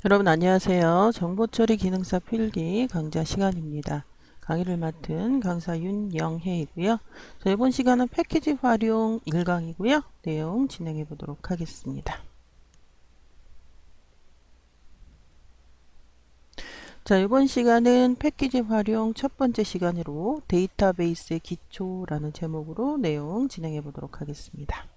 여러분 안녕하세요. 정보처리 기능사 필기 강좌 시간입니다. 강의를 맡은 강사 윤영혜이고요. 자, 이번 시간은 패키지 활용 1강이고요. 내용 진행해 보도록 하겠습니다. 자, 이번 시간은 패키지 활용 첫 번째 시간으로 데이터베이스의 기초라는 제목으로 내용 진행해 보도록 하겠습니다.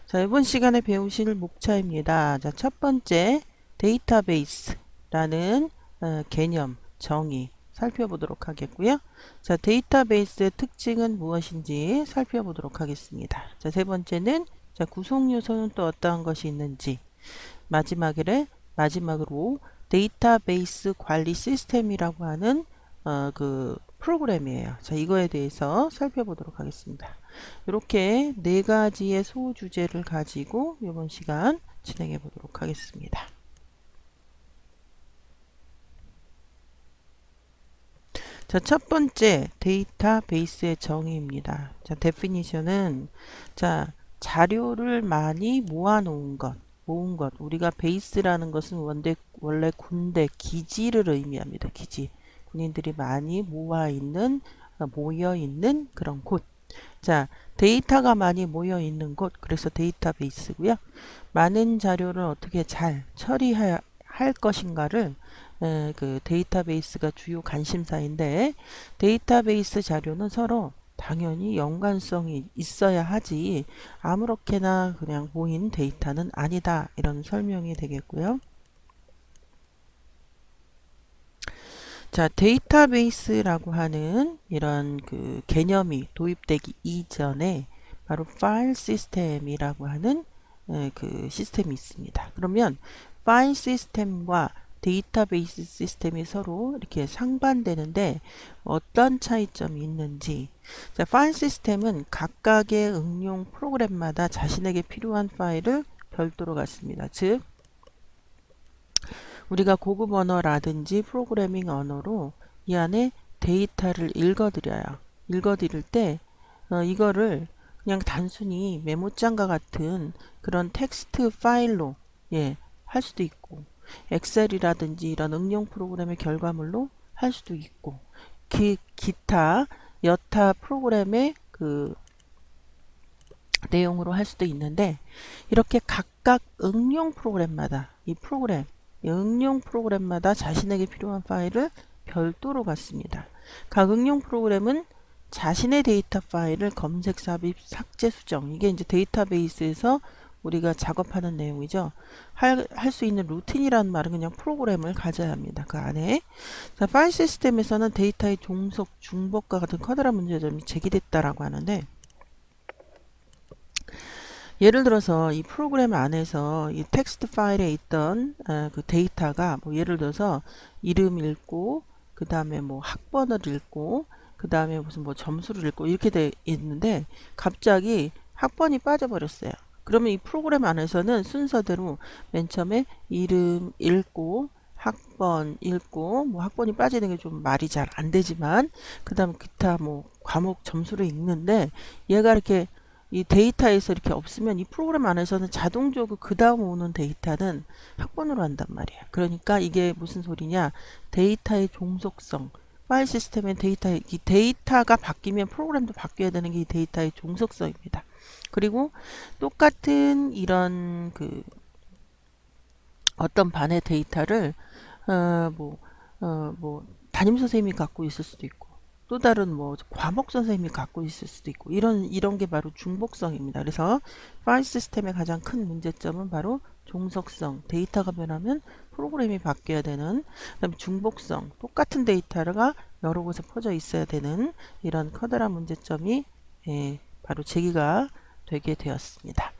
자, 이번 시간에 배우실 목차입니다. 자, 첫 번째 데이터베이스라는 개념, 정의 살펴보도록 하겠고요. 자, 데이터베이스의 특징은 무엇인지 살펴보도록 하겠습니다. 자, 세 번째는 자, 구성 요소는 또 어떠한 것이 있는지, 마지막으로 데이터베이스 관리 시스템이라고 하는 그 프로그램이에요. 자, 이거에 대해서 살펴보도록 하겠습니다. 이렇게 네 가지의 소주제를 가지고 이번 시간 진행해 보도록 하겠습니다. 자, 첫 번째 데이터베이스의 정의입니다. 자, 데피니션은 자, 자료를 많이 모은 것. 우리가 베이스라는 것은 원래 군대, 기지를 의미합니다. 기지. 군인들이 많이 모여 있는 그런 곳. 자, 데이터가 많이 모여 있는 곳. 그래서 데이터베이스고요. 많은 자료를 어떻게 잘 처리할 것인가를 그 데이터베이스가 주요 관심사인데 데이터베이스 자료는 서로 당연히 연관성이 있어야 하지 아무렇게나 그냥 모인 데이터는 아니다. 이런 설명이 되겠고요. 자, 데이터베이스라고 하는 이런 그 개념이 도입되기 이전에 바로 파일 시스템이라고 하는 그 시스템이 있습니다. 그러면 파일 시스템과 데이터베이스 시스템이 서로 이렇게 상반되는데 어떤 차이점이 있는지. 자, 파일 시스템은 각각의 응용 프로그램마다 자신에게 필요한 파일을 별도로 갖습니다. 즉 우리가 고급 언어라든지 프로그래밍 언어로 이 안에 데이터를 읽어드려요. 읽어드릴 때 이거를 그냥 단순히 메모장과 같은 그런 텍스트 파일로 할 수도 있고 엑셀이라든지 이런 응용 프로그램의 결과물로 할 수도 있고 기타 여타 프로그램의 그 내용으로 할 수도 있는데 이렇게 각각 응용 프로그램마다 이 응용 프로그램마다 자신에게 필요한 파일을 별도로 갖습니다. 각 응용 프로그램은 자신의 데이터 파일을 검색, 삽입, 삭제, 수정 이게 이제 데이터베이스에서 우리가 작업하는 내용이죠. 할 수 있는 루틴이라는 말은 그냥 프로그램을 가져야 합니다. 그 안에. 자, 파일 시스템에서는 데이터의 종속, 중복과 같은 커다란 문제점이 제기됐다라고 하는데 예를 들어서 이 프로그램 안에서 이 텍스트 파일에 있던 그 데이터가 뭐 예를 들어서 이름 읽고 그 다음에 뭐 학번을 읽고 그 다음에 무슨 뭐 점수를 읽고 이렇게 돼 있는데 갑자기 학번이 빠져버렸어요. 그러면 이 프로그램 안에서는 순서대로 맨 처음에 이름 읽고 학번 읽고 뭐 학번이 빠지는 게 좀 말이 잘 안 되지만 그 다음 기타 뭐 과목 점수를 읽는데 얘가 이렇게 이 데이터에서 이렇게 없으면 이 프로그램 안에서는 자동적으로 그 다음 오는 데이터는 학번으로 한단 말이야. 그러니까 이게 무슨 소리냐? 데이터의 종속성. 파일 시스템의 이 데이터가 바뀌면 프로그램도 바뀌어야 되는 게 이 데이터의 종속성입니다. 그리고 똑같은 이런 그 어떤 반의 데이터를 뭐 담임 선생님이 갖고 있을 수도 있고 또 다른 뭐 과목 선생님이 갖고 있을 수도 있고 이런 게 바로 중복성입니다. 그래서 파일 시스템의 가장 큰 문제점은 바로 종속성. 데이터가 변하면 프로그램이 바뀌어야 되는 그다음에 중복성. 똑같은 데이터가 여러 곳에 퍼져 있어야 되는 이런 커다란 문제점이 바로 제기가 되게 되었습니다.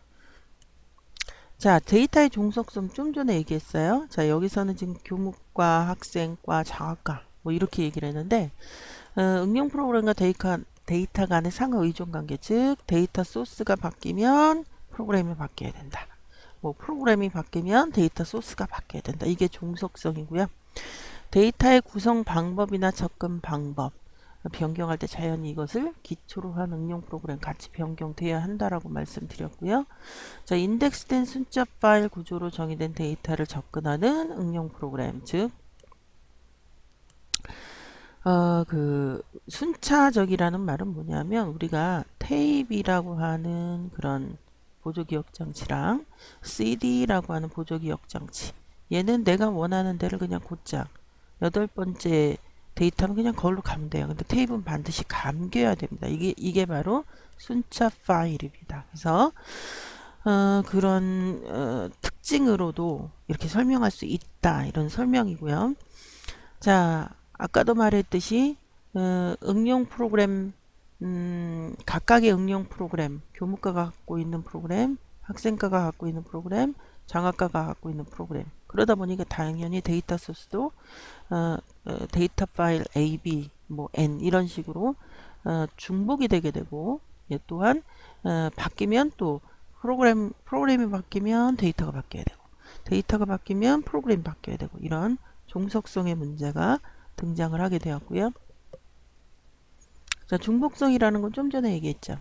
자, 데이터의 종속성 좀 전에 얘기했어요. 자, 여기서는 지금 교육과 학생과 장학과 뭐 이렇게 얘기를 했는데 응용 프로그램과 데이터 간의 상호 의존 관계, 즉 데이터 소스가 바뀌면 프로그램이 바뀌어야 된다. 뭐 프로그램이 바뀌면 데이터 소스가 바뀌어야 된다. 이게 종속성이고요. 데이터의 구성 방법이나 접근 방법. 변경할 때 자연히 이것을 기초로 한 응용 프로그램 같이 변경돼야 한다라고 말씀드렸고요. 자, 인덱스된 숫자 파일 구조로 정의된 데이터를 접근하는 응용 프로그램, 즉 그 순차적이라는 말은 뭐냐면 우리가 테이프라고 하는 그런 보조기억 장치랑 CD라고 하는 보조기억 장치, 얘는 내가 원하는 데를 그냥 곧장 8번째 데이터는 그냥 그걸로 가면 돼요. 근데 테이프는 반드시 감겨야 됩니다. 이게 바로 순차 파일입니다. 그래서 그런 특징으로도 이렇게 설명할 수 있다, 이런 설명이고요. 자, 아까도 말했듯이 응용 프로그램, 각각의 응용 프로그램, 교무과가 갖고 있는 프로그램, 학생과가 갖고 있는 프로그램, 장학과가 갖고 있는 프로그램. 그러다 보니까 당연히 데이터 소스도 데이터 파일 A, B, 뭐 N 이런 식으로 중복이 되게 되고, 얘 또한 바뀌면 또 프로그램이 바뀌면 데이터가 바뀌어야 되고, 데이터가 바뀌면 프로그램이 바뀌어야 되고, 이런 종속성의 문제가 등장을 하게 되었고요. 자, 중복성이라는 건 좀 전에 얘기했죠.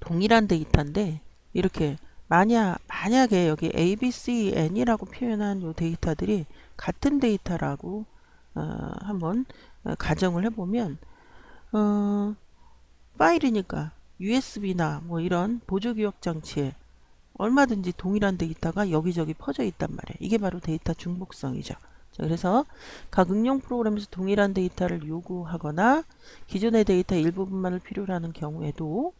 동일한 데이터인데 이렇게 만약에 여기 A, B, C, N이라고 표현한 요 데이터들이 같은 데이터라고 한번 가정을 해보면 파일이니까 USB나 뭐 이런 보조기억 장치에 얼마든지 동일한 데이터가 여기저기 퍼져 있단 말이에요. 이게 바로 데이터 중복성이죠. 자, 그래서 각 응용 프로그램에서 동일한 데이터를 요구하거나 기존의 데이터 일부분만을 필요로 하는 경우에도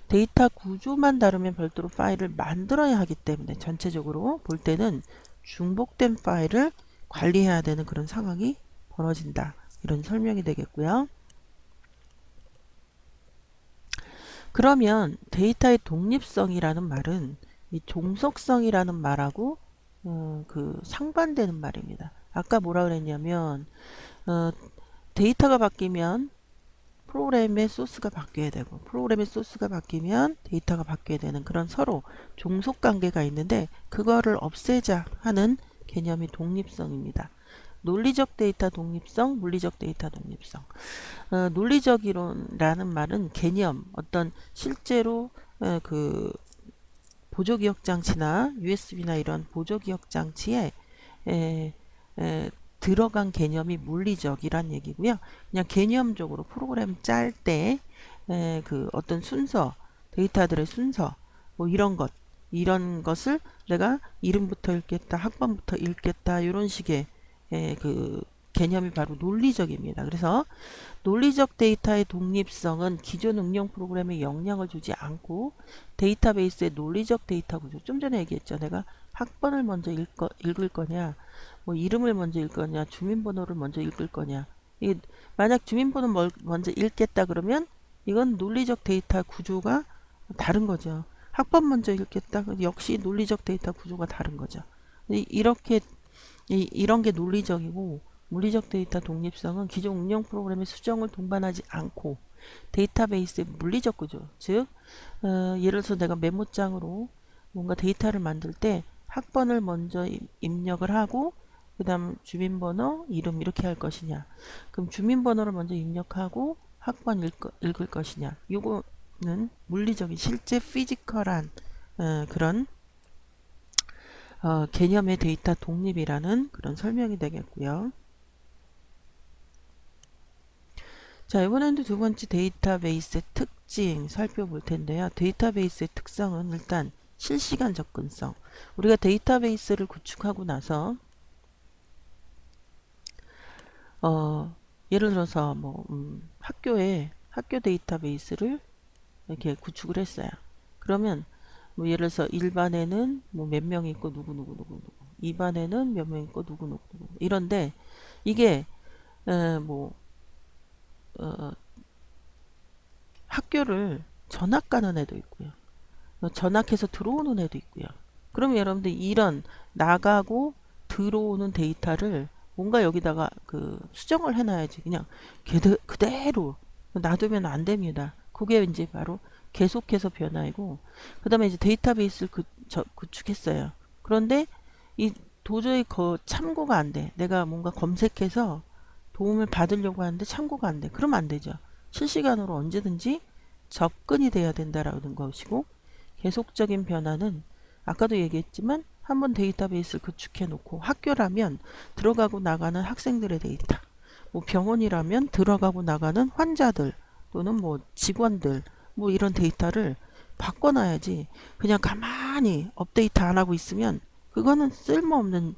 데이터 구조만 다르면 별도로 파일을 만들어야 하기 때문에 전체적으로 볼 때는 중복된 파일을 관리해야 되는 그런 상황이 벌어진다, 이런 설명이 되겠고요. 그러면 데이터의 독립성이라는 말은 이 종속성이라는 말하고 그 상반되는 말입니다. 아까 뭐라 그랬냐면 데이터가 바뀌면 프로그램의 소스가 바뀌어야 되고, 프로그램의 소스가 바뀌면 데이터가 바뀌어야 되는 그런 서로 종속 관계가 있는데, 그거를 없애자 하는 개념이 독립성입니다. 논리적 데이터 독립성, 물리적 데이터 독립성. 논리적 이론이라는 말은 개념, 어떤 실제로 그 보조기억 장치나 USB나 이런 보조기억 장치에 에, 들어간 개념이 물리적이란 얘기고요. 그냥 개념적으로 프로그램 짤 때 그 어떤 순서, 데이터들의 순서, 뭐 이런 것을 내가 이름부터 읽겠다, 학번부터 읽겠다, 이런 식의 그 개념이 바로 논리적입니다. 그래서 논리적 데이터의 독립성은 기존 응용 프로그램에 영향을 주지 않고 데이터베이스의 논리적 데이터 구조, 좀 전에 얘기했죠. 내가 학번을 먼저 읽을 거냐, 뭐 이름을 먼저 읽을 거냐, 주민번호를 먼저 읽을 거냐. 이게 만약 주민번호 먼저 읽겠다 그러면 이건 논리적 데이터 구조가 다른 거죠. 학번 먼저 읽겠다, 역시 논리적 데이터 구조가 다른 거죠. 이렇게 이런 게 논리적이고, 물리적 데이터 독립성은 기존 응용 프로그램의 수정을 동반하지 않고 데이터베이스의 물리적 구조, 즉 예를 들어서 내가 메모장으로 뭔가 데이터를 만들 때 학번을 먼저 입력을 하고 그 다음 주민번호, 이름 이렇게 할 것이냐, 그럼 주민번호를 먼저 입력하고 학번 읽을 것이냐, 요거는 물리적인 실제 피지컬한 그런 개념의 데이터 독립이라는 그런 설명이 되겠고요. 자, 이번에는 두 번째 데이터베이스의 특징 살펴볼 텐데요. 데이터베이스의 특성은 일단 실시간 접근성. 우리가 데이터베이스를 구축하고 나서 예를 들어서 뭐 학교 데이터베이스를 이렇게 구축을 했어요. 그러면 뭐 예를 들어서 1반에는 뭐 몇 명 있고 누구 2반에는 몇 명 있고 누구 이런데 이게 뭐 학교를 전학 가는 애도 있고요. 전학해서 들어오는 애도 있고요. 그러면 여러분들 이런 나가고 들어오는 데이터를 뭔가 여기다가 그 수정을 해놔야지. 그냥 그대로 놔두면 안 됩니다. 그게 이제 바로 계속해서 변화이고, 그 다음에 이제 데이터베이스를 구축했어요. 그런데 이 도저히 참고가 안 돼. 내가 뭔가 검색해서 도움을 받으려고 하는데 참고가 안 돼. 그러면 안 되죠. 실시간으로 언제든지 접근이 돼야 된다라는 것이고, 계속적인 변화는 아까도 얘기했지만 한번 데이터베이스를 구축해 놓고, 학교라면 들어가고 나가는 학생들의 데이터, 뭐 병원이라면 들어가고 나가는 환자들 또는 뭐 직원들, 뭐 이런 데이터를 바꿔놔야지. 그냥 가만히 업데이트 안 하고 있으면 그거는 쓸모없는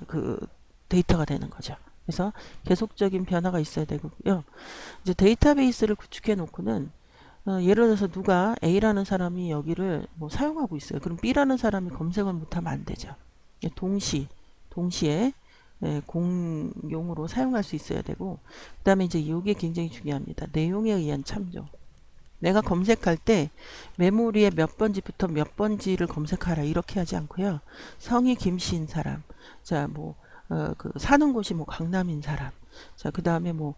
그 데이터가 되는 거죠. 그래서 계속적인 변화가 있어야 되고요. 이제 데이터베이스를 구축해 놓고는 예를 들어서 누가 A라는 사람이 여기를 뭐 사용하고 있어요. 그럼 B라는 사람이 검색을 못하면 안 되죠. 동시에 공용으로 사용할 수 있어야 되고, 그 다음에 이제 이게 굉장히 중요합니다. 내용에 의한 참조. 내가 검색할 때 메모리에 몇 번지부터 몇 번지를 검색하라 이렇게 하지 않고요. 성이 김씨인 사람, 자 뭐 그 사는 곳이 뭐 강남인 사람, 자 그 다음에 뭐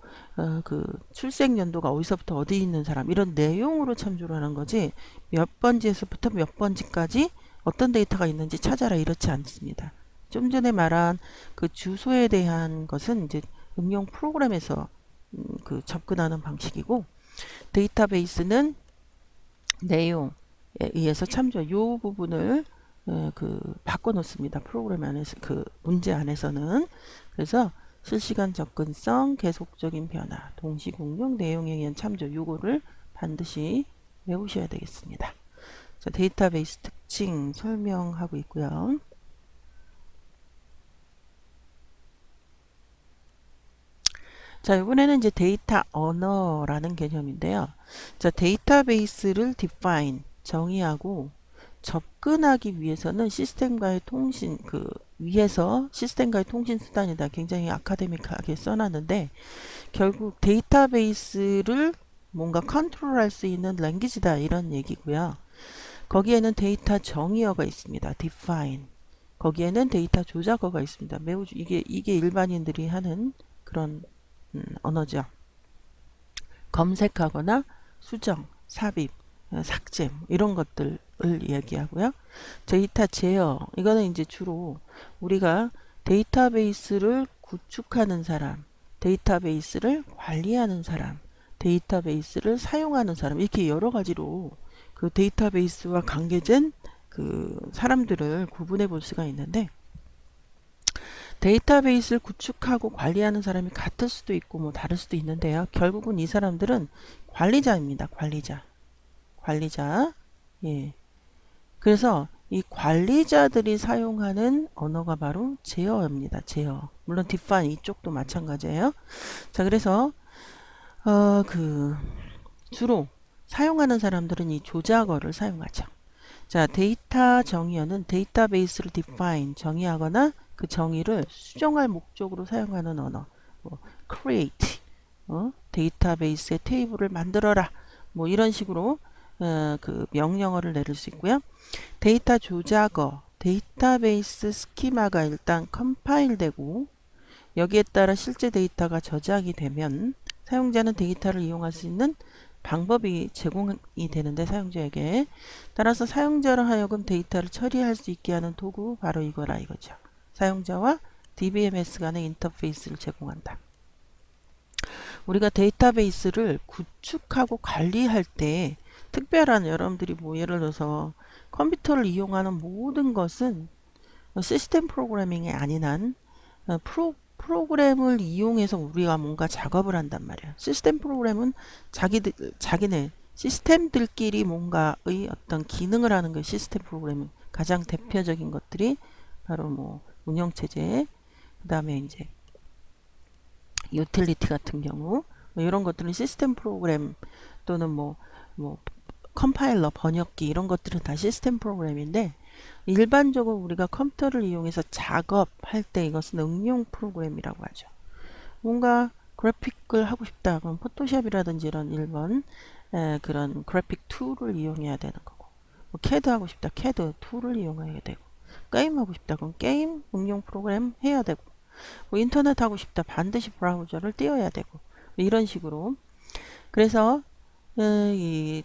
그 출생 연도가 어디서부터 어디 있는 사람, 이런 내용으로 참조를 하는 거지, 몇 번지에서부터 몇 번지까지 어떤 데이터가 있는지 찾아라 이렇지 않습니다. 좀 전에 말한 그 주소에 대한 것은 이제 응용 프로그램에서 그 접근하는 방식이고, 데이터베이스는 내용에 의해서 참조, 요 부분을 그 바꿔 놓습니다. 프로그램 안에서, 그 문제 안에서는. 그래서 실시간 접근성, 계속적인 변화, 동시 공용, 내용에 의한 참조, 요거를 반드시 외우셔야 되겠습니다. 자, 데이터베이스 특징 설명하고 있고요. 자, 이번에는 이제 데이터 언어라는 개념인데요. 자, 데이터베이스를 define, 정의하고 접근하기 위해서는 시스템과의 통신, 그 위에서 시스템과의 통신 수단이다. 굉장히 아카데믹하게 써놨는데, 결국 데이터베이스를 뭔가 컨트롤할 수 있는 랭귀지다 이런 얘기고요. 거기에는 데이터 정의어가 있습니다. define. 거기에는 데이터 조작어가 있습니다. 매우 이게 일반인들이 하는 그런 언어죠. 검색하거나 수정, 삽입, 삭제 이런 것들을 얘기하고요. 데이터 제어, 이거는 이제 주로 우리가 데이터베이스를 구축하는 사람, 데이터베이스를 관리하는 사람, 데이터베이스를 사용하는 사람, 이렇게 여러 가지로 그 데이터베이스와 관계된 그 사람들을 구분해 볼 수가 있는데, 데이터베이스를 구축하고 관리하는 사람이 같을 수도 있고 뭐 다를 수도 있는데요. 결국은 이 사람들은 관리자입니다. 관리자. 예. 그래서 이 관리자들이 사용하는 언어가 바로 제어입니다. 제어. 물론 define 이쪽도 마찬가지예요. 자, 그래서 그 주로 사용하는 사람들은 이 조작어를 사용하죠. 자, 데이터 정의어는 데이터베이스를 define, 정의하거나 그 정의를 수정할 목적으로 사용하는 언어. 뭐 create, 데이터베이스의 테이블을 만들어라. 뭐 이런 식으로 그 명령어를 내릴 수 있고요. 데이터 조작어, 데이터베이스 스키마가 일단 컴파일되고 여기에 따라 실제 데이터가 저장이 되면 사용자는 데이터를 이용할 수 있는 방법이 제공이 되는데, 사용자에게 따라서 사용자로 하여금 데이터를 처리할 수 있게 하는 도구, 바로 이거라 이거죠. 사용자와 DBMS 간의 인터페이스를 제공한다. 우리가 데이터베이스를 구축하고 관리할 때 특별한, 여러분들이 뭐 예를 들어서 컴퓨터를 이용하는 모든 것은 시스템 프로그래밍이 아닌 한 프로그램을 이용해서 우리가 뭔가 작업을 한단 말이야. 시스템 프로그램은 자기네 시스템들끼리 뭔가의 어떤 기능을 하는 게 시스템 프로그램은 가장 대표적인 것들이 바로 뭐 운영체제, 그 다음에 이제 유틸리티 같은 경우, 뭐 이런 것들은 시스템 프로그램 또는 뭐 컴파일러, 번역기 이런 것들은 다 시스템 프로그램인데, 일반적으로 우리가 컴퓨터를 이용해서 작업할 때 이것은 응용 프로그램이라고 하죠. 뭔가 그래픽을 하고 싶다 그럼 포토샵이라든지 이런 일본 그런 그래픽 툴을 이용해야 되는 거고, 뭐 캐드 하고 싶다 캐드 툴을 이용해야 되고, 게임 하고 싶다 그럼 게임 응용 프로그램 해야 되고, 뭐 인터넷 하고 싶다 반드시 브라우저를 띄워야 되고, 뭐 이런 식으로. 그래서 그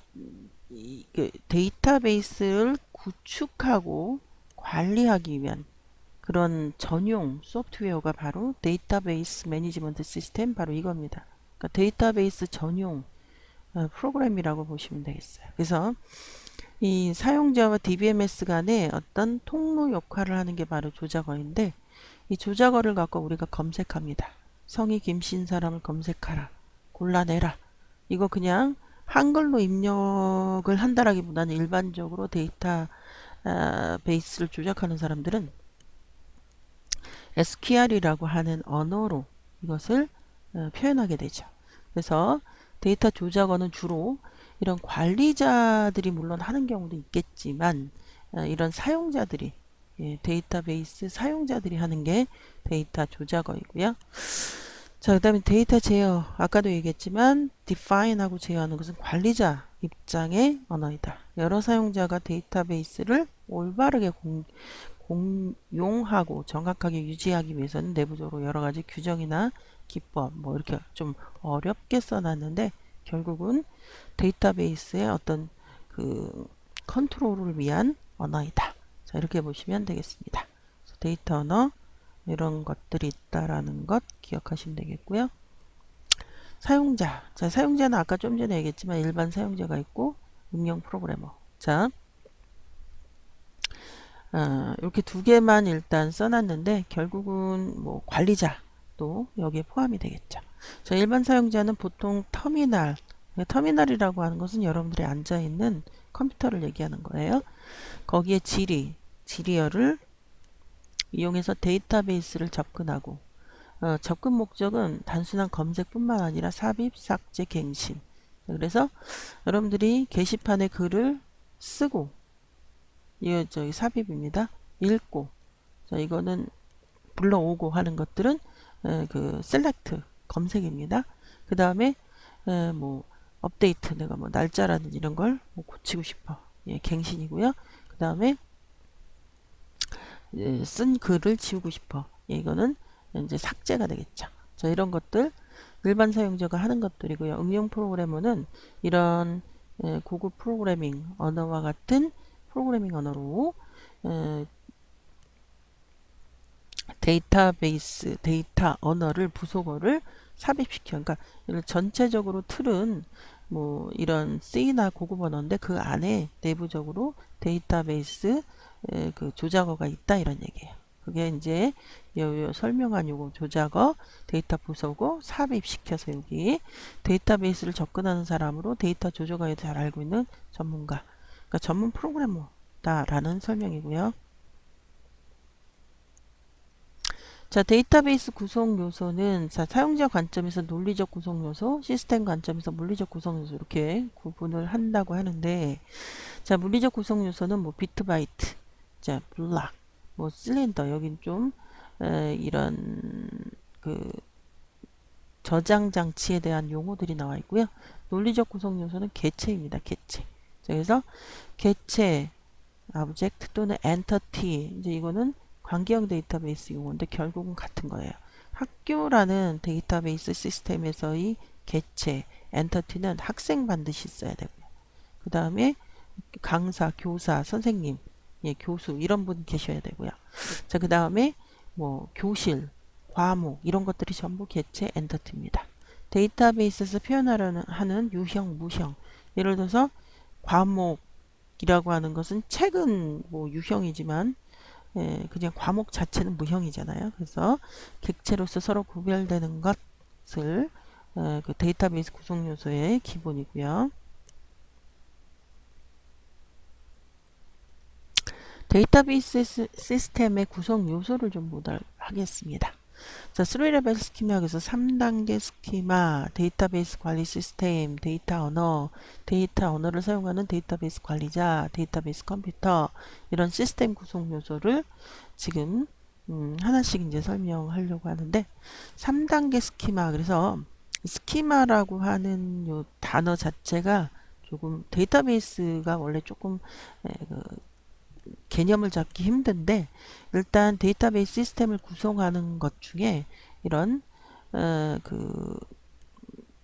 데이터베이스를 구축하고 관리하기 위한 그런 전용 소프트웨어가 바로 데이터베이스 매니지먼트 시스템, 바로 이겁니다. 그러니까 데이터베이스 전용 프로그램이라고 보시면 되겠어요. 그래서 이 사용자와 DBMS 간의 어떤 통로 역할을 하는 게 바로 조작어인데, 이 조작어를 갖고 우리가 검색합니다. 성이 김씨인 사람을 검색하라, 골라내라. 이거 그냥 한글로 입력을 한다라기보다는 일반적으로 데이터 베이스를 조작하는 사람들은 SQL이라고 하는 언어로 이것을 표현하게 되죠. 그래서 데이터 조작어는 주로 이런 관리자들이 물론 하는 경우도 있겠지만, 이런 사용자들이, 데이터베이스 사용자들이 하는 게 데이터 조작어이고요. 자, 그 다음에 데이터 제어, 아까도 얘기했지만 define하고 제어하는 것은 관리자 입장의 언어이다. 여러 사용자가 데이터베이스를 올바르게 공용하고 정확하게 유지하기 위해서는 내부적으로 여러 가지 규정이나 기법, 뭐 이렇게 좀 어렵게 써놨는데, 결국은 데이터베이스의 어떤 그 컨트롤을 위한 언어이다. 자, 이렇게 보시면 되겠습니다. 데이터 언어, 이런 것들이 있다라는 것 기억하시면 되겠고요. 사용자. 자, 사용자는 아까 좀 전에 얘기했지만 일반 사용자가 있고 응용 프로그래머. 자, 이렇게 두 개만 일단 써놨는데, 결국은 뭐 관리자도 여기에 포함이 되겠죠. 자, 일반 사용자는 보통 터미널, 터미널이라고 하는 것은 여러분들이 앉아있는 컴퓨터를 얘기하는 거예요. 거기에 지리어를 이용해서 데이터베이스를 접근하고, 접근 목적은 단순한 검색뿐만 아니라 삽입, 삭제, 갱신. 그래서 여러분들이 게시판에 글을 쓰고, 이거 저기 삽입입니다. 읽고, 자, 이거는 불러오고 하는 것들은 그 셀렉트 검색입니다. 그 다음에 뭐 업데이트, 내가 뭐 날짜라든지 이런 걸 뭐 고치고 싶어, 예, 갱신이고요. 그 다음에 쓴 글을 지우고 싶어, 예, 이거는 이제 삭제가 되겠죠. 자, 이런 것들 일반 사용자가 하는 것들이고요. 응용 프로그래머는 이런 고급 프로그래밍 언어와 같은 프로그래밍 언어로 데이터베이스, 데이터 언어를, 부속어를 삽입시켜. 그러니까 이런 전체적으로 틀은 뭐 이런 C나 고급 언어인데, 그 안에 내부적으로 데이터베이스 그 조작어가 있다, 이런 얘기예요. 그게 이제 요 설명한 요거 조작어, 데이터 부속어 삽입시켜서 여기 데이터베이스를 접근하는 사람으로 데이터 조작어에 잘 알고 있는 전문가, 그러니까 전문 프로그래머다라는 설명이고요. 자, 데이터베이스 구성 요소는, 자, 사용자 관점에서 논리적 구성 요소, 시스템 관점에서 물리적 구성 요소, 이렇게 구분을 한다고 하는데, 자, 물리적 구성 요소는 뭐 비트 바이트, 자, 블락, 뭐 실린더, 여긴 좀 이런 그 저장 장치에 대한 용어들이 나와 있고요. 논리적 구성 요소는 객체입니다. 객체. 자, 그래서 객체, object 또는 entity, 이제 이거는 관계형 데이터베이스 용어인데 결국은 같은 거예요. 학교라는 데이터베이스 시스템에서의 객체, entity는 학생 반드시 있어야 되고요. 그 다음에 강사, 교사, 선생님, 예, 교수 이런 분 계셔야 되고요. 자, 그 다음에 뭐 교실, 과목 이런 것들이 전부 객체 엔터티입니다. 데이터베이스에서 표현하려는 하는 유형, 무형. 예를 들어서 과목이라고 하는 것은 책은 뭐 유형이지만, 그냥 과목 자체는 무형이잖아요. 그래서 객체로서 서로 구별되는 것을 그 데이터베이스 구성 요소의 기본이고요. 데이터베이스 시스템의 구성 요소를 좀 보도록 하겠습니다. 자, 3레벨 스키마에서 3단계 스키마, 데이터베이스 관리 시스템, 데이터 언어를 사용하는 데이터베이스 관리자, 데이터베이스 컴퓨터, 이런 시스템 구성 요소를 지금 하나씩 이제 설명하려고 하는데, 3단계 스키마, 그래서 스키마라고 하는 요 단어 자체가 조금 데이터베이스가 원래 조금 그 개념을 잡기 힘든데, 일단 데이터베이스 시스템을 구성하는 것 중에 이런 그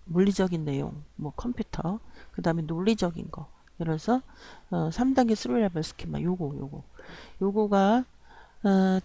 물리적인 내용, 뭐 컴퓨터, 그 다음에 논리적인 거, 예를 들어서 3단계 3레벨 스키마, 요거가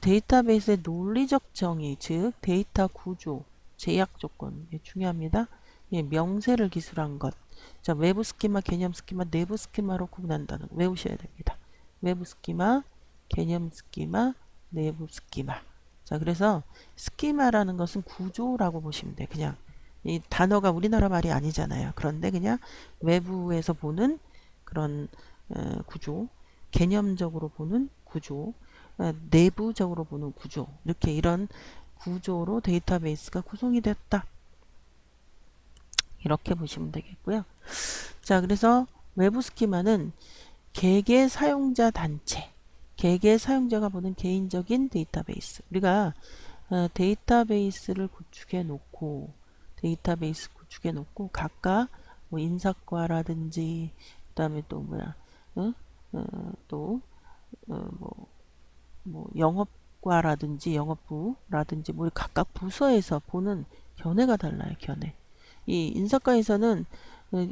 데이터베이스의 논리적 정의, 즉 데이터 구조, 제약 조건, 이게 중요합니다. 예, 명세를 기술한 것. 자, 외부 스키마, 개념 스키마, 내부 스키마로 구분한다는 거 외우셔야 됩니다. 외부 스키마, 개념 스키마, 내부 스키마. 자, 그래서 스키마라는 것은 구조라고 보시면 돼. 그냥 이 단어가 우리나라 말이 아니잖아요. 그런데 그냥 외부에서 보는 그런 구조, 개념적으로 보는 구조, 내부적으로 보는 구조, 이렇게 이런 구조로 데이터베이스가 구성이 됐다. 이렇게 보시면 되겠고요. 자, 그래서 외부 스키마는 개개 사용자 단체, 개개 사용자가 보는 개인적인 데이터베이스. 우리가 데이터베이스를 구축해 놓고 각각 뭐 인사과라든지 그다음에 또 뭐야, 어? 또 영업과라든지 영업부라든지 뭐 각각 부서에서 보는 견해가 달라요. 견해. 이 인사과에서는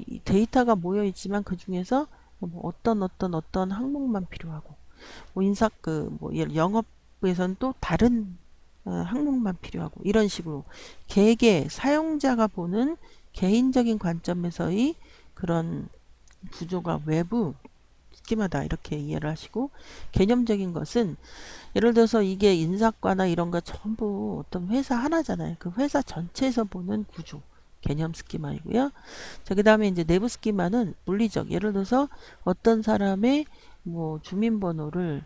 이 데이터가 모여 있지만 그 중에서 뭐 어떤 항목만 필요하고, 뭐 인사 뭐 영업부에서는 또 다른 항목만 필요하고, 이런 식으로 개개 사용자가 보는 개인적인 관점에서의 그런 구조가 외부 스키마다, 이렇게 이해를 하시고, 개념적인 것은 예를 들어서 이게 인사과나 이런 거 전부 어떤 회사 하나잖아요. 그 회사 전체에서 보는 구조, 개념 스키마이고요. 자, 그 다음에 이제 내부 스키마는 물리적. 예를 들어서 어떤 사람의 뭐 주민번호를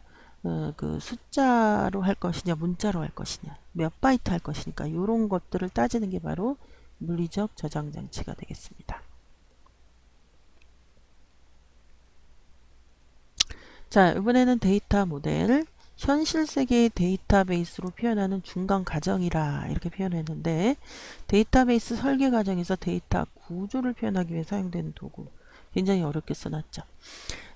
그 숫자로 할 것이냐, 문자로 할 것이냐, 몇 바이트 할 것이니까 이런 것들을 따지는 게 바로 물리적 저장 장치가 되겠습니다. 자, 이번에는 데이터 모델, 현실 세계의 데이터베이스로 표현하는 중간 과정이라 이렇게 표현했는데, 데이터베이스 설계 과정에서 데이터 구조를 표현하기 위해 사용되는 도구. 굉장히 어렵게 써놨죠.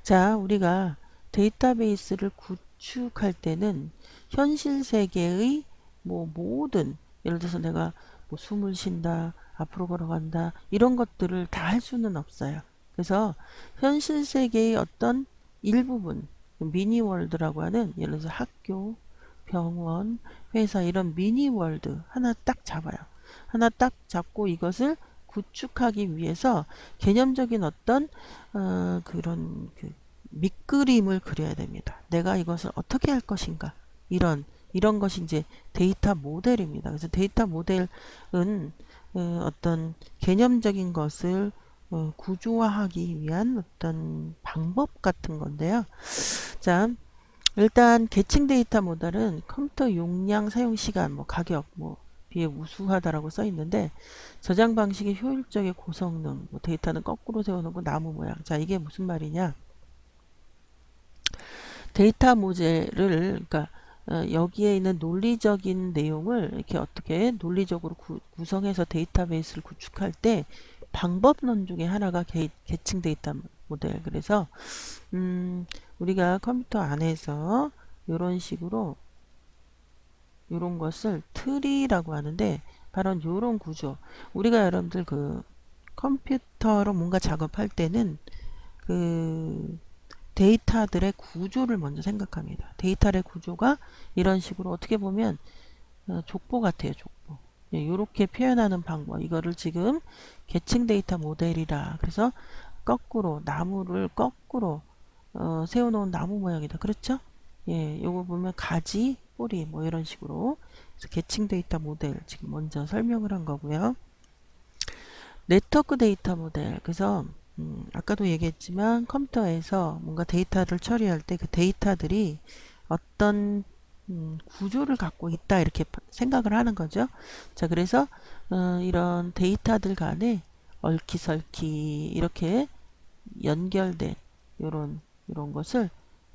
자, 우리가 데이터베이스를 구축할 때는 현실 세계의 뭐 모든, 예를 들어서 내가 뭐 숨을 쉰다, 앞으로 걸어간다, 이런 것들을 다 할 수는 없어요. 그래서 현실 세계의 어떤 일부분, 미니월드라고 하는, 예를 들어서 학교, 병원, 회사, 이런 미니월드 하나 딱 잡아요. 하나 딱 잡고 이것을 구축하기 위해서 개념적인 어떤 그런 그 밑그림을 그려야 됩니다. 내가 이것을 어떻게 할 것인가, 이런 것이 이제 데이터 모델입니다. 그래서 데이터 모델은 어떤 개념적인 것을 구조화하기 위한 어떤 방법 같은 건데요. 자, 일단 계층 데이터 모델은 컴퓨터 용량, 사용 시간, 뭐 가격, 뭐 비해 우수하다라고 써 있는데, 저장 방식의 효율적의 고성능, 뭐 데이터는 거꾸로 세워놓고 나무 모양. 자, 이게 무슨 말이냐? 데이터 모델을, 그러니까 여기에 있는 논리적인 내용을 이렇게 어떻게 논리적으로 구성해서 데이터베이스를 구축할 때 방법론 중에 하나가 계층 데이터 모델. 그래서 우리가 컴퓨터 안에서 이런 식으로 이런 것을 트리라고 하는데, 바로 이런 구조. 우리가 여러분들 그 컴퓨터로 뭔가 작업할 때는 그 데이터들의 구조를 먼저 생각합니다. 데이터의 구조가 이런 식으로 어떻게 보면 족보 같아요. 족보. 이렇게 표현하는 방법. 이거를 지금 계층 데이터 모델이라. 그래서 거꾸로 나무를 거꾸로 세워놓은 나무 모양이다. 그렇죠? 예, 요거 보면 가지, 뿌리 뭐 이런 식으로. 그래서 계층 데이터 모델 지금 먼저 설명을 한 거고요. 네트워크 데이터 모델. 그래서 아까도 얘기했지만 컴퓨터에서 뭔가 데이터를 처리할 때 그 데이터들이 어떤 구조를 갖고 있다, 이렇게 생각을 하는 거죠. 자, 그래서 이런 데이터들 간에 얽히설키 이렇게 연결된 이런 것을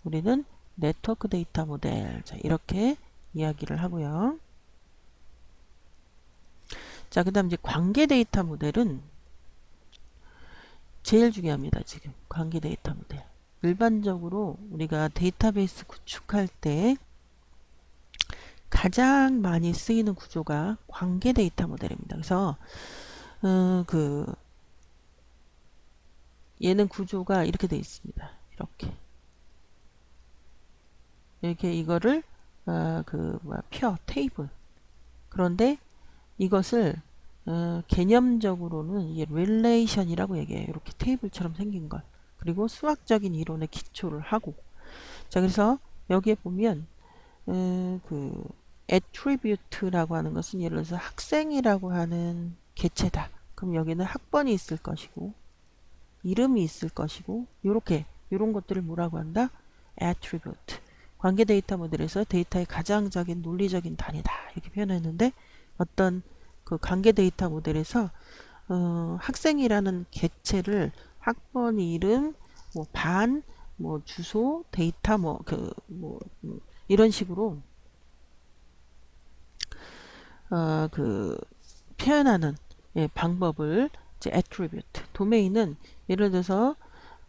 우리는 네트워크 데이터 모델, 자, 이렇게 이야기를 하고요. 자, 그 다음 이제 관계 데이터 모델은 제일 중요합니다. 지금 관계 데이터 모델. 일반적으로 우리가 데이터베이스 구축할 때 가장 많이 쓰이는 구조가 관계 데이터 모델입니다. 그래서 그 얘는 구조가 이렇게 되어 있습니다. 이렇게 이거를 테이블. 그런데 이것을 개념적으로는 이게 릴레이션이라고 얘기해요. 이렇게 테이블처럼 생긴 걸. 그리고 수학적인 이론에 기초를 하고. 자, 그래서 여기에 보면 그 attribute라고 하는 것은 예를 들어서 학생이라고 하는 개체다. 그럼 여기는 학번이 있을 것이고 이름이 있을 것이고 요런 것들을 뭐라고 한다? attribute. 관계 데이터 모델에서 데이터의 가장적인 논리적인 단위다. 이렇게 표현했는데 어떤 그 관계 데이터 모델에서 학생이라는 개체를 학번 이름, 뭐 반, 뭐 주소, 데이터 이런 식으로 표현하는 방법을 이제 attribute. 도메인은 예를 들어서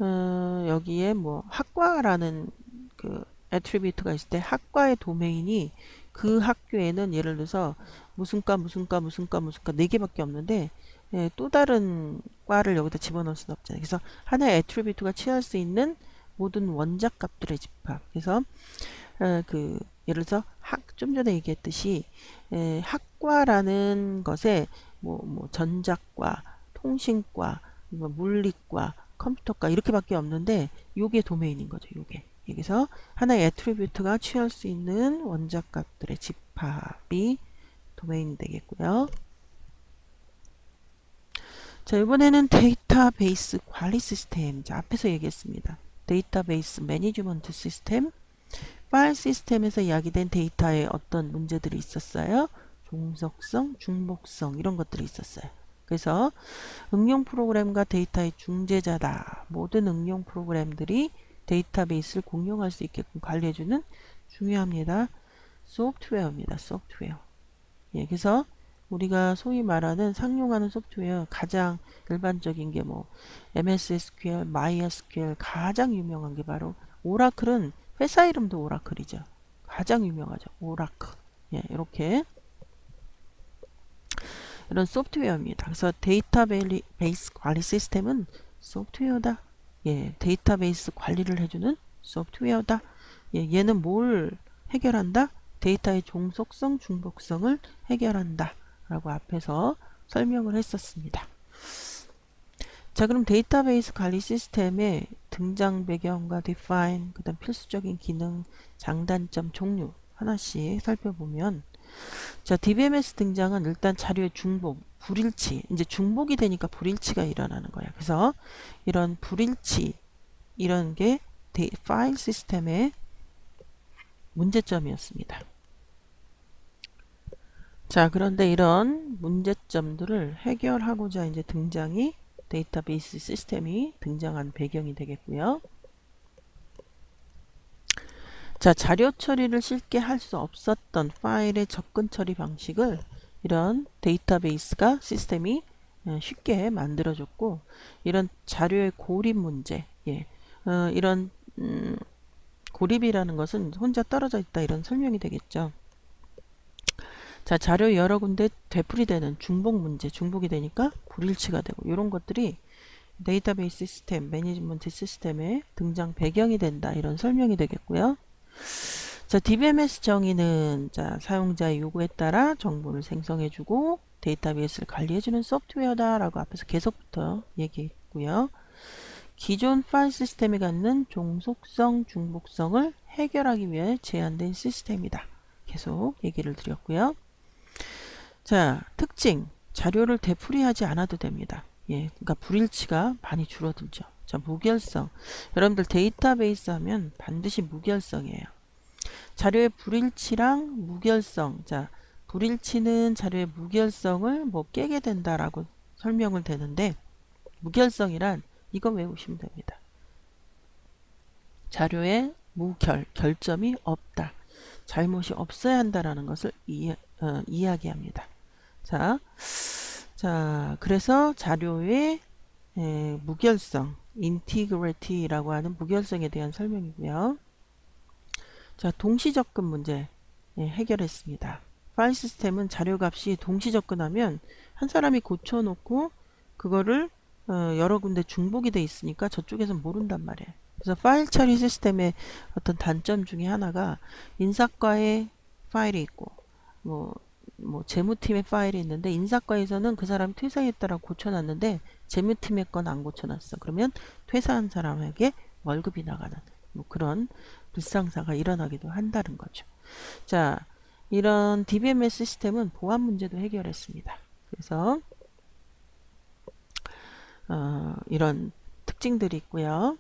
여기에 뭐 학과라는 그 attribute가 있을 때 학과의 도메인이 그 학교에는 예를 들어서 무슨과 무슨과 무슨과 무슨과 4개밖에 없는데 또 다른 과를 여기다 집어넣을 수는 없잖아요. 그래서 하나의 attribute가 취할 수 있는 모든 원작 값들의 집합. 그래서 예를 들어서 좀 전에 얘기했듯이 학과라는 것에 뭐 전자과, 통신과, 뭐 물리과, 컴퓨터과 이렇게밖에 없는데 요게 도메인인 거죠. 요게. 여기서 하나의 애트리뷰트가 취할 수 있는 원작 값들의 집합이 도메인이 되겠고요. 자, 이번에는 데이터베이스 관리 시스템. 자, 앞에서 얘기했습니다. 데이터베이스 매니지먼트 시스템. 파일 시스템에서 이야기된 데이터에 어떤 문제들이 있었어요? 종속성, 중복성 이런 것들이 있었어요. 그래서 응용 프로그램과 데이터의 중재자다. 모든 응용 프로그램들이 데이터베이스를 공용할 수 있게끔 관리해주는 중요합니다. 소프트웨어입니다. 소프트웨어. 예, 그래서 우리가 소위 말하는 상용하는 소프트웨어 가장 일반적인 게 뭐 MS SQL, MySQL 가장 유명한 게 바로 오라클은 회사 이름도 오라클이죠. 가장 유명하죠. 오라클. 예, 이렇게 이런 소프트웨어입니다. 그래서 데이터베이스 관리 시스템은 소프트웨어다. 예, 데이터베이스 관리를 해주는 소프트웨어다. 예, 얘는 뭘 해결한다? 데이터의 종속성, 중복성을 해결한다. 라고 앞에서 설명을 했었습니다. 자, 그럼 데이터베이스 관리 시스템의 등장 배경과 define, 그 다음 필수적인 기능, 장단점, 종류 하나씩 살펴보면 자, DBMS 등장은 일단 자료의 중복, 불일치. 이제 중복이 되니까 불일치가 일어나는 거야. 그래서 이런 불일치, 이런 게 파일 시스템의 문제점이었습니다. 자, 그런데 이런 문제점들을 해결하고자 이제 등장이 데이터베이스 시스템이 등장한 배경이 되겠고요. 자, 자료 처리를 쉽게 할 수 없었던 파일의 접근 처리 방식을 이런 데이터베이스가 시스템이 쉽게 만들어줬고, 이런 자료의 고립 문제, 이런 고립이라는 것은 혼자 떨어져 있다 이런 설명이 되겠죠. 자, 자료 여러 군데 되풀이되는 중복 문제, 중복이 되니까 불일치가 되고 이런 것들이 데이터베이스 시스템, 매니지먼트 시스템의 등장 배경이 된다 이런 설명이 되겠고요. 자, DBMS 정의는 자, 사용자의 요구에 따라 정보를 생성해주고 데이터베이스를 관리해주는 소프트웨어다 라고 앞에서 계속부터 얘기했고요. 기존 파일 시스템이 갖는 종속성, 중복성을 해결하기 위해 제안된 시스템이다. 계속 얘기를 드렸고요. 자, 특징. 자료를 되풀이하지 않아도 됩니다. 예, 그러니까 불일치가 많이 줄어들죠. 자, 무결성. 여러분들 데이터베이스 하면 반드시 무결성이에요. 자료의 불일치랑 무결성. 자, 불일치는 자료의 무결성을 뭐 깨게 된다라고 설명을 되는데 무결성이란 이거 외우시면 됩니다. 자료에 결점이 없다. 잘못이 없어야 한다라는 것을 이야기합니다. 자, 그래서 자료의 무결성, 인티그리티라고 하는 무결성에 대한 설명이고요. 자, 동시 접근 문제 해결했습니다. 파일 시스템은 자료 값이 동시 접근하면 한 사람이 고쳐놓고 그거를 여러 군데 중복이 돼 있으니까 저쪽에서는 모른단 말이에요. 그래서 파일 처리 시스템의 어떤 단점 중에 하나가 인사과에 파일이 있고 뭐 재무팀의 파일이 있는데 인사과에서는 그 사람이 퇴사했다라고 고쳐놨는데 재무팀의 건 안 고쳐놨어. 그러면 퇴사한 사람에게 월급이 나가는 뭐 그런 불상사가 일어나기도 한다는 거죠. 자, 이런 DBMS 시스템은 보안 문제도 해결했습니다. 그래서 이런 특징들이 있고요.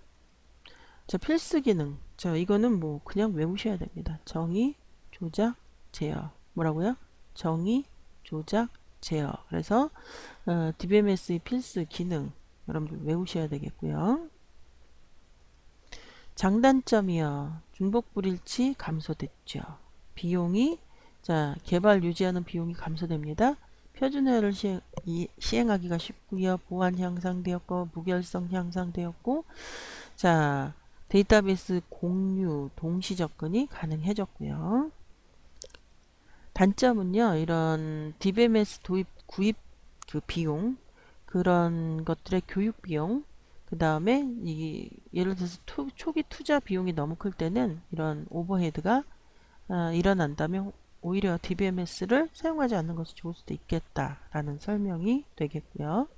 자, 필수 기능. 자, 이거는 뭐 그냥 외우셔야 됩니다. 정의, 조작, 제어. 뭐라고요? 정의, 조작, 제어. 그래서 DBMS의 필수 기능 여러분들 외우셔야 되겠고요. 장단점이요. 중복 불일치 감소됐죠. 비용이 개발 유지하는 비용이 감소됩니다. 표준화를 시행하기가 쉽고요. 보안 향상되었고 무결성 향상되었고 데이터베이스 공유 동시 접근이 가능해졌고요. 단점은요. 이런 DBMS 도입 구입 그 비용 그런 것들의 교육 비용 그 다음에 예를 들어서 초기 투자 비용이 너무 클 때는 이런 오버헤드가 일어난다면 오히려 DBMS를 사용하지 않는 것이 좋을 수도 있겠다라는 설명이 되겠고요.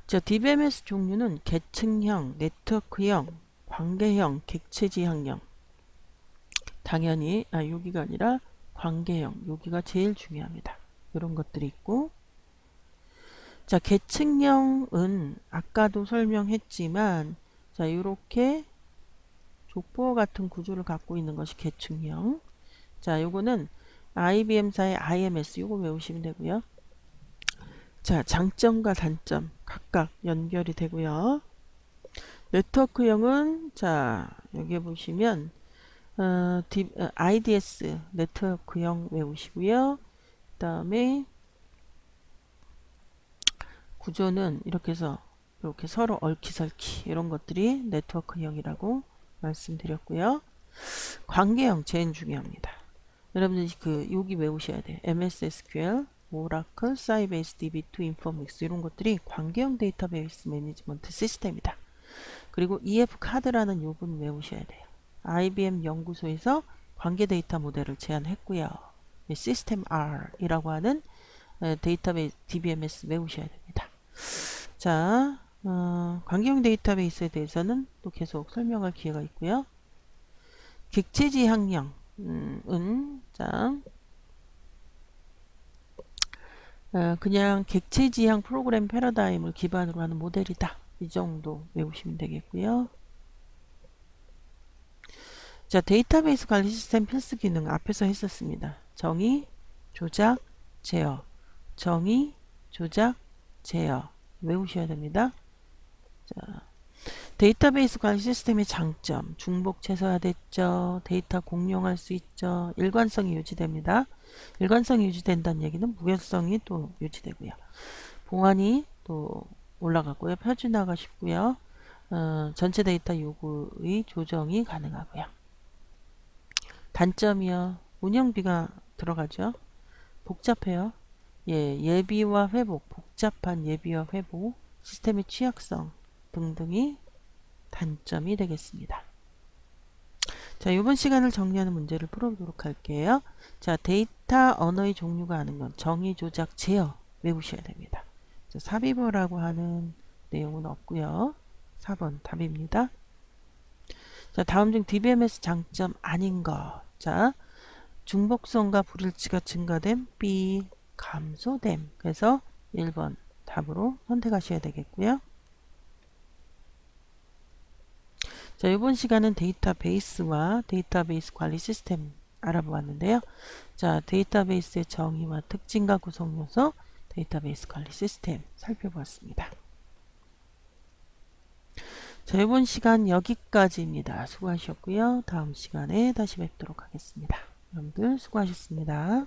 DBMS 종류는 계층형, 네트워크형, 관계형, 객체지향형. 당연히 여기가 아니라 관계형, 여기가 제일 중요합니다. 이런 것들이 있고 계층형은 아까도 설명했지만 이렇게 족보 같은 구조를 갖고 있는 것이 계층형. 요거는 IBM사의 IMS 요거 외우시면 되고요. 장점과 단점 각각 연결이 되고요. 네트워크형은 여기 보시면 IDS 네트워크형 외우시고요. 그 다음에 구조는 이렇게 해서 이렇게 서로 얽히설키 이런 것들이 네트워크형이라고 말씀드렸고요. 관계형 제일 중요합니다. 여러분들이 여기 외우셔야 돼요. MS SQL, 오라클, 사이베이스 DB2, 인포믹스 이런 것들이 관계형 데이터베이스 매니지먼트 시스템이다. 그리고 EF 카드라는 요분 외우셔야 돼요. IBM 연구소에서 관계 데이터 모델을 제안했고요. 시스템 R이라고 하는 데이터베이스 DBMS 외우셔야 됩니다. 관계형 데이터베이스에 대해서는 또 계속 설명할 기회가 있고요. 객체지향형 그냥 객체지향 프로그램 패러다임을 기반으로 하는 모델이다. 이 정도 외우시면 되겠고요. 데이터베이스 관리 시스템 필수 기능 앞에서 했었습니다. 정의, 조작, 제어. 정의, 조작, 제어. 외우셔야 됩니다. 데이터베이스 관리 시스템의 장점. 중복 최소화됐죠. 데이터 공룡할 수 있죠. 일관성이 유지됩니다. 일관성이 유지된다는 얘기는 무결성이 또 유지되고요. 보안이 또 올라가고요. 표준화가 쉽고요. 전체 데이터 요구의 조정이 가능하고요. 단점이요. 운영비가 들어가죠. 복잡해요. 예비와 회복, 복잡한 예비와 회복, 시스템의 취약성 등등이 단점이 되겠습니다. 이번 시간을 정리하는 문제를 풀어보도록 할게요. 데이터 언어의 종류가 아는 건 정의, 조작, 제어 외우셔야 됩니다. 삽입어라고 하는 내용은 없고요. 4번 답입니다. 다음 중 DBMS 장점 아닌 것. 중복성과 불일치가 증가됨, B 감소됨. 그래서 1번 답으로 선택하셔야 되겠고요. 이번 시간은 데이터베이스와 데이터베이스 관리 시스템 알아보았는데요. 데이터베이스의 정의와 특징과 구성 요소, 데이터베이스 관리 시스템 살펴보았습니다. 이번 시간 여기까지입니다. 수고하셨고요. 다음 시간에 다시 뵙도록 하겠습니다. 여러분들 수고하셨습니다.